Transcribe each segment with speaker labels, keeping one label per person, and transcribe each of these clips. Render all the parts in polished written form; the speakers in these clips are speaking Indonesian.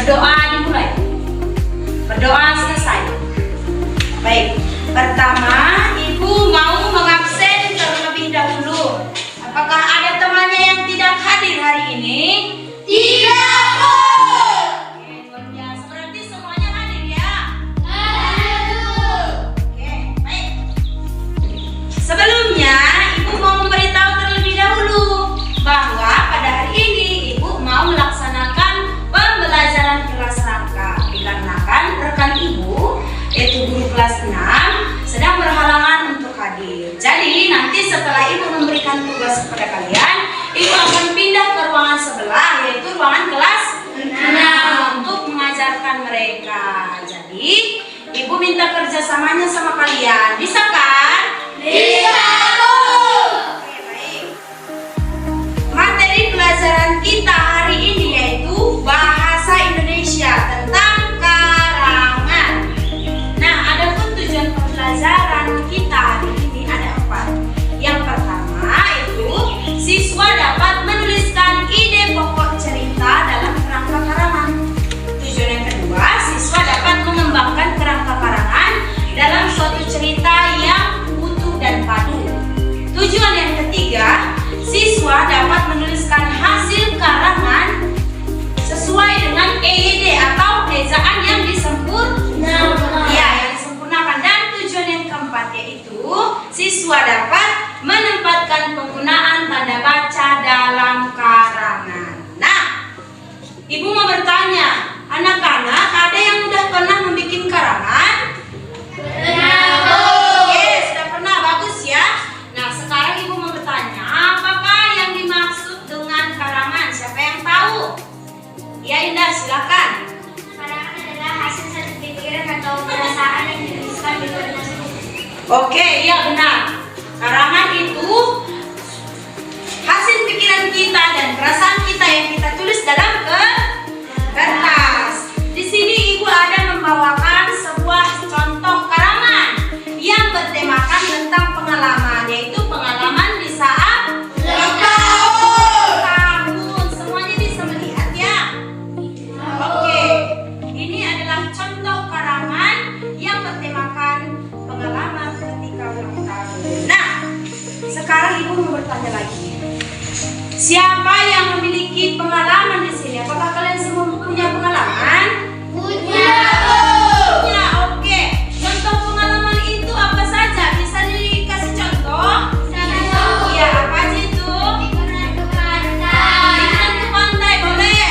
Speaker 1: Berdoa dimulai. Berdoa selesai. Baik, pertama Ibu mau mengabsen terlebih dahulu. Apakah ada temannya yang tidak hadir hari ini?
Speaker 2: Tidak, Bu.
Speaker 1: Oke, luar biasa. Berarti semuanya hadir ya?
Speaker 2: Hadir.
Speaker 1: Oke, baik. Sebelumnya Ibu mau memberitahu terlebih dahulu bahwa pada hari ini Ibu mau melaksanakan pembelajaran kelas rangka dikarenakan rekan Ibu yaitu guru kelas 6 sedang berhalangan untuk hadir. Jadi nanti setelah Ibu memberikan tugas kepada kalian, Ibu akan pindah ke ruangan sebelah yaitu ruangan kelas 6 untuk mengajarkan mereka. Jadi Ibu minta kerjasamanya sama kalian. Bisa kan?
Speaker 2: Bisa, Bu.
Speaker 1: Oke, baik. Materi pelajaran kita hari ini yaitu Bahasa Indonesia tentang karangan. Nah, adapun tujuan pembelajaran kita hari ini ada 4. Yang pertama itu siswa dapat menuliskan ide pokok cerita dalam kerangka karangan. Tujuan yang kedua, siswa dapat mengembangkan kerangka karangan dalam suatu cerita yang utuh dan padu. Tujuan yang ketiga, siswa dapat menuliskan hasil karangan sesuai dengan EYD atau ejaan yang disempurnakan. Dan tujuan yang keempat yaitu siswa dapat menempatkan penggunaan tanda baca dalam karangan. Nah, Ibu mau bertanya, anak-anak ada yang udah pernah membuat karangan? Oke, sudah pernah, bagus ya. Nah, sekarang Ibu mau bertanya, apakah yang dimaksud dengan karangan? Siapa yang tahu? Ya, Indah, silakan.
Speaker 2: Karangan adalah hasil satu pikiran atau perasaan yang dituliskan di kertas.
Speaker 1: Oke, iya benar. Karangan itu hasil pikiran kita dan perasaan kita yang kita tulis dalam kertas. Di sini Ibu ada membawakan sebuah contoh karangan yang bertemakan tentang pengalaman, yaitu pengalaman di saat tahun. Semuanya bisa melihat ya. Oke, ini adalah contoh karangan yang bertemakan pengalaman ketika ulang tahun. Nah, sekarang Ibu mau bertanya lagi. Siapa yang memiliki pengalaman di sini? Apakah kalian semua punya pengalaman?
Speaker 2: Punya.
Speaker 1: Punya, oke. Contoh pengalaman itu apa saja? Bisa dikasih contoh? Iya, apa aja itu? Liburan ke pantai, boleh.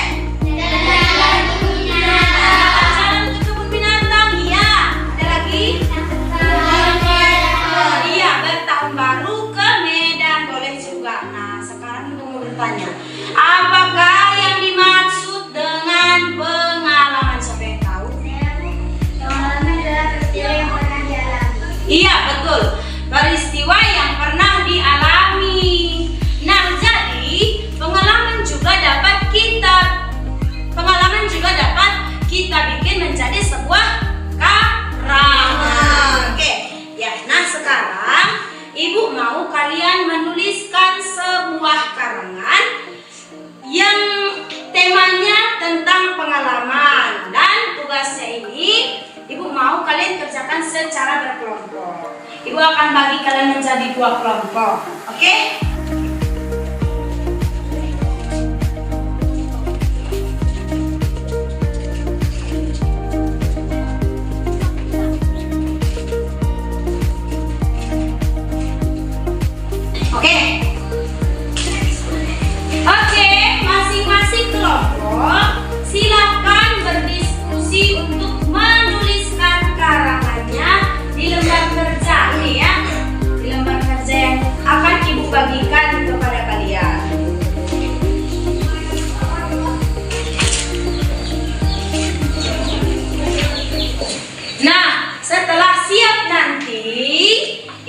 Speaker 1: Jalan ke kebun binatang, iya. Ada lagi? Iya, bertahun baru ke Medan, boleh juga. Nah, sekarang Ibu mau bertanya, apakah yang dimaksud dengan pengalaman? Siapa yang tahu? Iya, betul. Peristiwa yang pernah dialami. Nah, jadi pengalaman juga dapat kita bikin menjadi sebuah karangan. Oke. Ya, nah sekarang Ibu mau kalian menuliskan sebuah karangan yang temanya tentang pengalaman, dan tugasnya ini Ibu mau kalian kerjakan secara berkelompok. Ibu akan bagi kalian menjadi 2 kelompok. Oke? Oke, masing-masing kelompok silakan berdiskusi untuk menuliskan karangannya di lembar kerja ini ya. Di lembar kerja yang akan Ibu bagikan kepada kalian. Nah, setelah siap nanti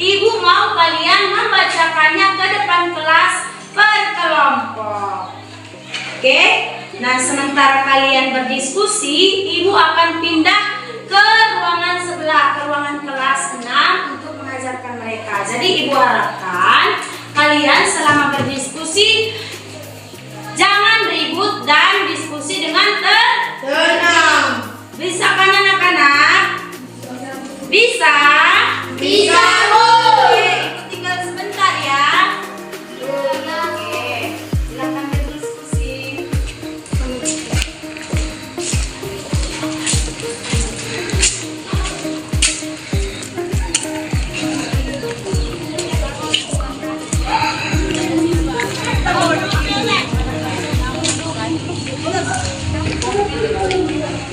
Speaker 1: Ibu mau kalian membacakannya ke depan kelas per kelompok. Oke? Nah, sementara kalian berdiskusi, Ibu akan pindah ke ruangan sebelah, ke ruangan kelas 6 untuk mengajarkan mereka. Jadi Ibu harapkan kalian selama berdiskusi jangan ribut dan diskusi dengan tenang.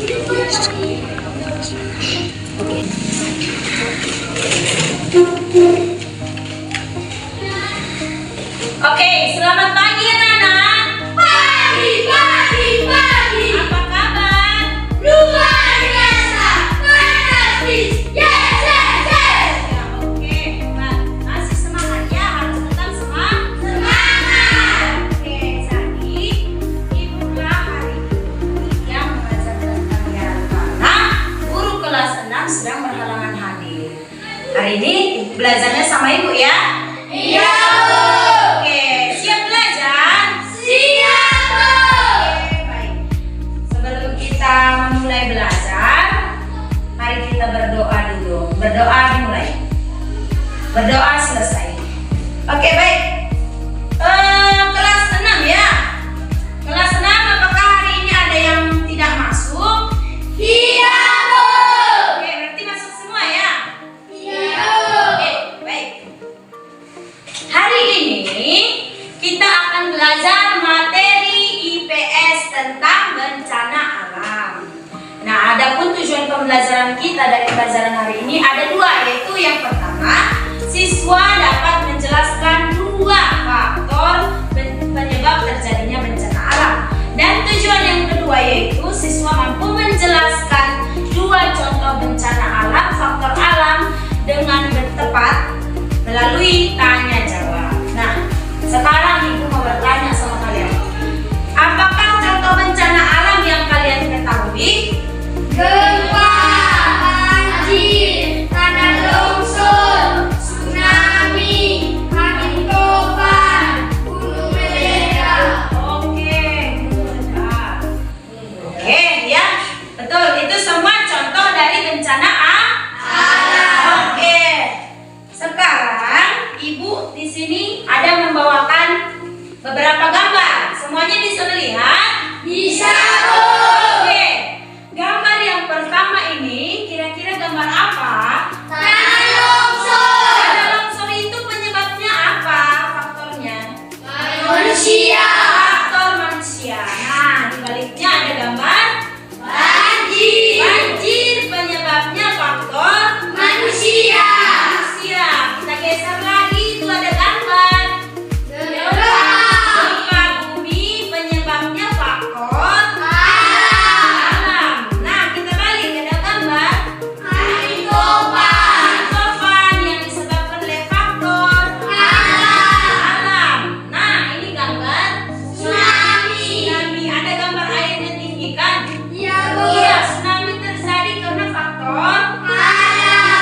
Speaker 1: Oke, selamat pagi anak-anak.
Speaker 2: Pagi, pagi, pagi.
Speaker 1: Apa kabar?
Speaker 2: Luar biasa, fantastis. Yes, yes, yes.
Speaker 1: Ya, oke, masih semangat ya, harus tetap
Speaker 2: Semangat.
Speaker 1: Oke, jadi ibulah hari ini yang mengajarkan kalian karena guru kelas 6 sedang berhalangan hadir. Hari ini belajarnya sama ibu ya.
Speaker 2: Iya, Bu.
Speaker 1: Oke, siap belajar?
Speaker 2: Siap, Bu.
Speaker 1: Oke, baik. Sebelum kita memulai belajar, mari kita berdoa dulu. Berdoa dimulai. Berdoa selesai. Oke, baik. Kelas 6 ya. Kelas 6, apakah hari ini ada yang tidak masuk?
Speaker 2: Iya, Bu.
Speaker 1: Oke, berarti masuk semua ya.
Speaker 2: Iya, Bu.
Speaker 1: Oke, baik. Hari ini kita akan belajar materi IPS tentang bencana alam. Nah, adapun tujuan pembelajaran kita dari pelajaran hari ini ada dua, yaitu yang pertama, siswa dapat menjelaskan dua faktor penyebab terjadinya bencana alam. Dan tujuan yang kedua yaitu siswa mampu menjelaskan dua contoh bencana alam, faktor alam dengan tepat melalui tanya jawab. Nah, sekarang ibu mau bertanya sama kalian. Apakah contoh bencana alam yang kalian ketahui?
Speaker 2: Gempa, banjir, tanah longsor, tsunami, angin topan, gunung meledak.
Speaker 1: Oke, mudah. Oke, ya. Betul, itu semua contoh dari bencana alam. Oke. Sekarang ibu di sini ada membawakan beberapa gambar. Semuanya bisa melihat?
Speaker 2: Bisa, Bu.
Speaker 1: Oke. Gambar yang pertama ini kira-kira gambar apa?
Speaker 2: Tanah longsor,
Speaker 1: Tanah longsor itu penyebabnya apa? Faktornya?
Speaker 2: manusia,
Speaker 1: Faktor manusia. Nah, di baliknya ada gambar
Speaker 2: banjir,
Speaker 1: banjir, penyebabnya faktor
Speaker 2: manusia,
Speaker 1: manusia. Kita geser lagi, itu ada gambar
Speaker 2: gempa,
Speaker 1: gempa bumi, penyebabnya faktor
Speaker 2: alam,
Speaker 1: alam. Nah, kita balik, ada gambar
Speaker 2: angin topan,
Speaker 1: topan yang disebabkan oleh faktor alam. Nah, ini gambar
Speaker 2: tsunami.
Speaker 1: tsunami. Ada gambar airnya tinggi kan?
Speaker 2: Iya, Bu.
Speaker 1: Iya, tsunami terjadi karena faktor.
Speaker 2: Alam,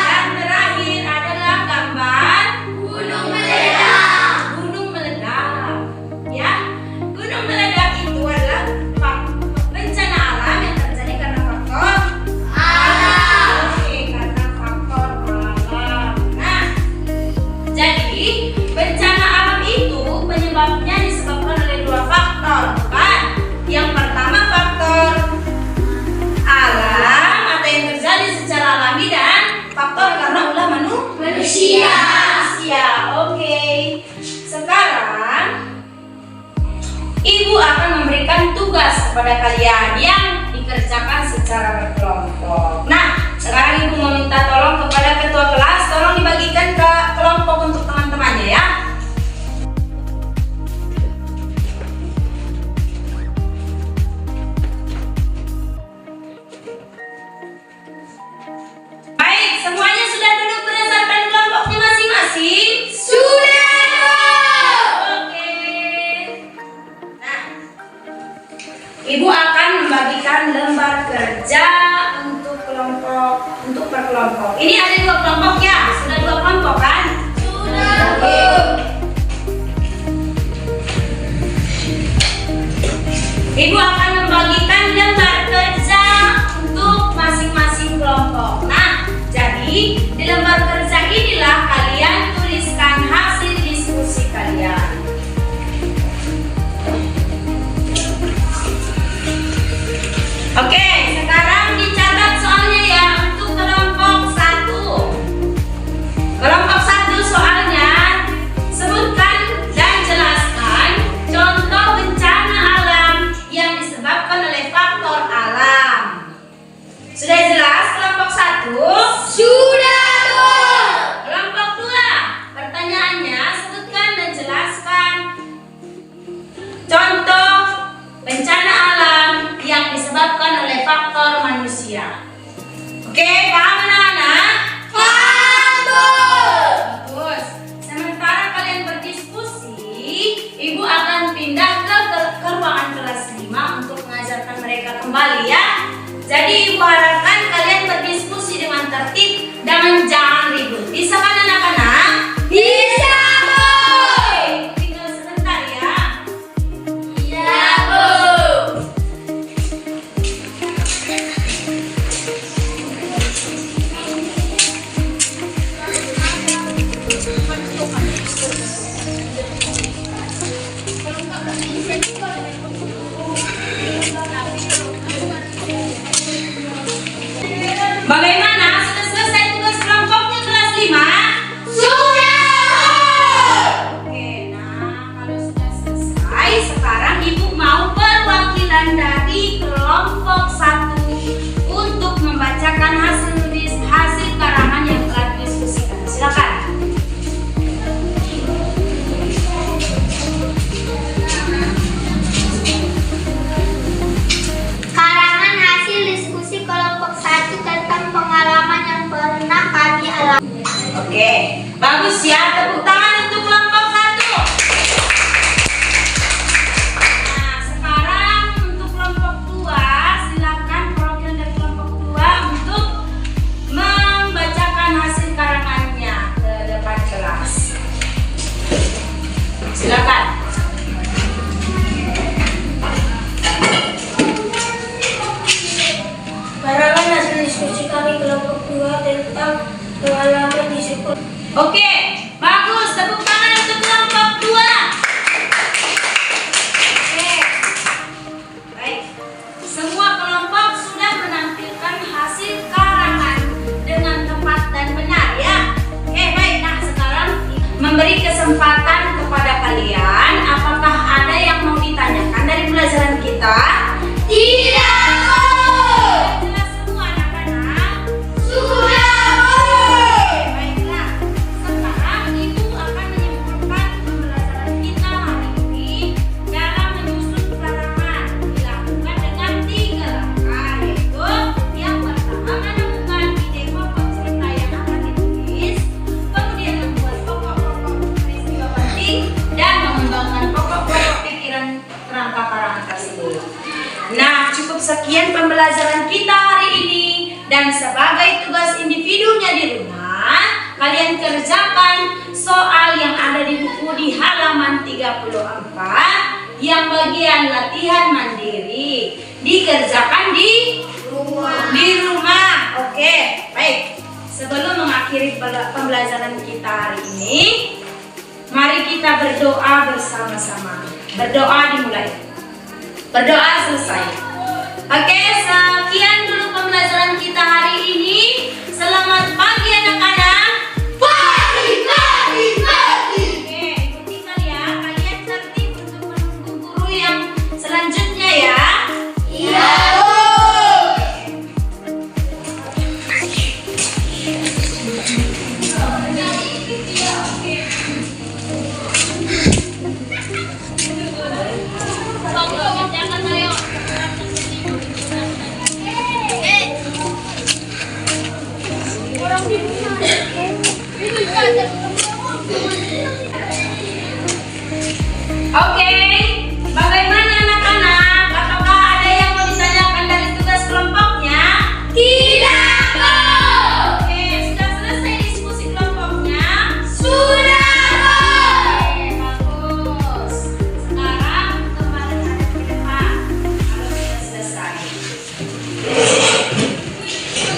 Speaker 1: Dan terakhir adalah gambar
Speaker 2: gunung meledak,
Speaker 1: gunung meledak. Ya, gunung meledak itu adalah bencana alam yang terjadi karena faktor
Speaker 2: alam,
Speaker 1: Oke, karena faktor alam. Nah, jadi bencana alam itu penyebabnya disebabkan oleh dua faktor, bukan? Yang pertama faktor alam atau yang terjadi secara alami dan faktor karena ulah
Speaker 2: manusia.
Speaker 1: manusia. Oke. Sekarang ibu akan memberikan tugas kepada kalian yang dikerjakan secara berkelompok. Nah, sekarang ibu meminta tolong kepada ketua kelas, tolong dibagikan ke kelompok untuk teman-temannya ya. Baik, semuanya sudah duduk berdasarkan kelompoknya masing-masing?
Speaker 2: Sudah, Bu.
Speaker 1: Oke. Nah, ibu akan membagikan lembar kerja untuk per kelompok. Ini ada dua kelompok ya? Sudah dua kelompok kan?
Speaker 2: Sudah, Bu.
Speaker 1: Oke. Ibu akan membagikan lembar kerja untuk masing-masing kelompok. Nah, jadi di lembar kerja inilah kalian tuliskan hasil diskusi kalian. Oke, sekarang dicatat soalnya ya untuk kelompok 1. Kelompok 1 soalnya sebutkan dan jelaskan contoh bencana alam yang disebabkan oleh faktor alam. satu
Speaker 2: Sudah, Bu.
Speaker 1: kelompok dua. Pertanyaannya, sebutkan dan jelaskan contoh bencana alam yang disebabkan oleh faktor manusia. Oke, paham anak-anak?
Speaker 2: Paham, Bu.
Speaker 1: Bagus. Sementara kalian berdiskusi, Ibu akan pindah ke ruangan kelas 5 untuk mengajarkan mereka kembali ya. Jadi Ibu harapkan kalian berdiskusi dengan tertib dan jangan ribut. Bisa kan anak-anak?
Speaker 2: Bisa, Bu.
Speaker 1: Ibu tinggal sebentar ya.
Speaker 2: Iya, Bu.
Speaker 1: Bagaimana? Sudah selesai tugas kelompoknya kelas 5?
Speaker 2: Sudah.
Speaker 1: Oke, nah kalau sudah selesai, sekarang Ibu mau perwakilan dari kelompok 1 untuk membacakan hasil karangan yang telah didiskusikan. Silakan.
Speaker 2: Karangan hasil diskusi kelompok 1 tentang pengalaman yang pernah kami alami.
Speaker 1: Oke, bagus ya. Tepuk tangan untuk kelompok 1. Nah, sekarang untuk kelompok 2, silakan perwakilan dari kelompok 2 untuk membacakan hasil karangannya ke depan kelas. Silakan.
Speaker 2: Karangan hasil diskusi kami kelompok 2 tentang pengalaman di sekolah.
Speaker 1: Oke, bagus. Tepuk tangan untuk kelompok 2. Oke. Baik. Semua kelompok sudah menampilkan hasil karangan dengan tepat dan benar ya. Oke, baik. Nah, sekarang memberi kesempatan kepada kalian, apakah ada yang mau ditanyakan dari pelajaran kita?
Speaker 2: Tidak, Bu.
Speaker 1: Jelas semua anak-anak?
Speaker 2: Sudah, Bu.
Speaker 1: Baiklah, sekarang Ibu akan menyimpulkan pembelajaran kita hari ini dalam menyusun karangan. Dilakukan dengan 3 langkah, yaitu yang pertama menemukan ide pokok cerita yang akan ditulis, kemudian membuat pokok-pokok peristiwa penting dan mengembangkan pokok-pokok pikiran kerangka karangan tersebut. Nah, cukup sekian pembelajaran kita hari ini, dan sebagai tugas individunya di rumah, kalian kerjakan soal yang ada di buku di halaman 34 yang bagian latihan mandiri. Dikerjakan di rumah. Oke, baik. Sebelum mengakhiri pembelajaran kita hari ini, mari kita berdoa bersama-sama. Berdoa dimulai. Berdoa selesai. Oke, sekian dulu pembelajaran kita hari ini. Selamat pagi anak-anak.
Speaker 2: Pagi, pagi, pagi.
Speaker 1: Oke, ikuti ya. Kalian tertib untuk menunggu guru yang selanjutnya ya.
Speaker 2: Iya, Bu.
Speaker 1: Oke, bagaimana anak-anak? Apakah ada yang mau ditanyakan dari tugas kelompoknya?
Speaker 2: Tidak, Bu.
Speaker 1: Oke, sudah selesai diskusi kelompoknya?
Speaker 2: Sudah, Bu.
Speaker 1: Oke, bagus. Sekarang kembali ke depan. Kalau sudah selesai.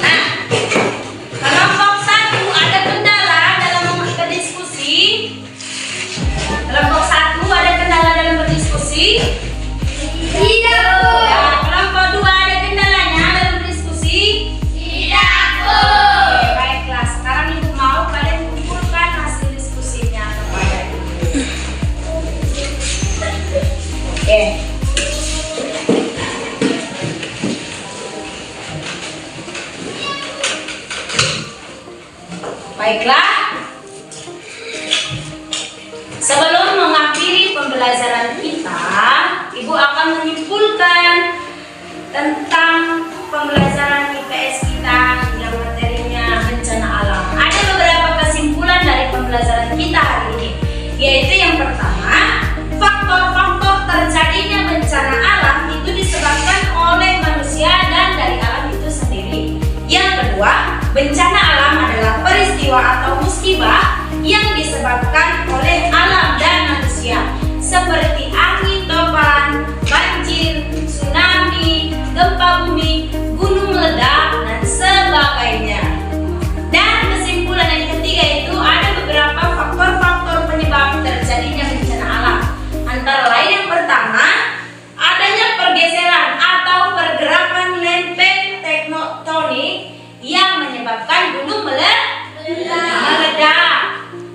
Speaker 1: Nah, kelompok 1 ada kendala dalam Baiklah, sebelum mengakhiri pembelajaran kita, Ibu akan menyimpulkan tentang pembelajaran IPS kita yang materinya bencana alam. Ada beberapa kesimpulan dari pembelajaran kita hari ini, yaitu yang pertama, faktor-faktor terjadinya bencana alam itu disebabkan oleh manusia dan dari alam itu sendiri. Yang kedua, bencana alam adalah peristiwa atau musibah yang disebabkan oleh alam dan manusia, seperti angin topan, banjir, tsunami, gempa bumi, gunung meledak, dan sebagainya. Dan kesimpulan yang ketiga itu ada beberapa faktor-faktor penyebab terjadinya bencana alam. Antara lain yang pertama, adanya pergeseran atau pergerakan lempeng tektonik yang menyebabkan gunung meledak.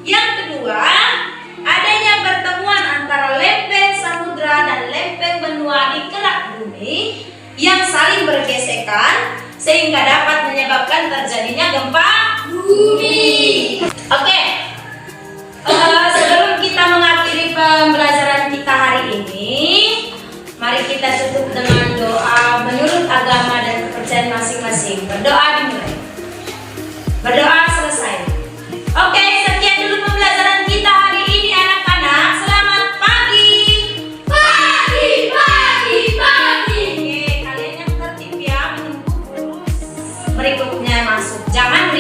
Speaker 1: Yang kedua, adanya pertemuan antara lempeng samudra dan lempeng benua di kelak bumi yang saling bergesekan sehingga dapat menyebabkan terjadinya gempa bumi. Oke, sebelum kita mengakhiri pembelajaran kita hari ini, mari kita tutup dengan doa menurut agama dan kepercayaan masing-masing. Berdoa dimulai. Berdoa selesai. Oke, sekian dulu pembelajaran kita hari ini anak-anak. Selamat pagi. Pagi. Oke, kalian yang tertib ya, menunggu guru berikutnya masuk. Jangan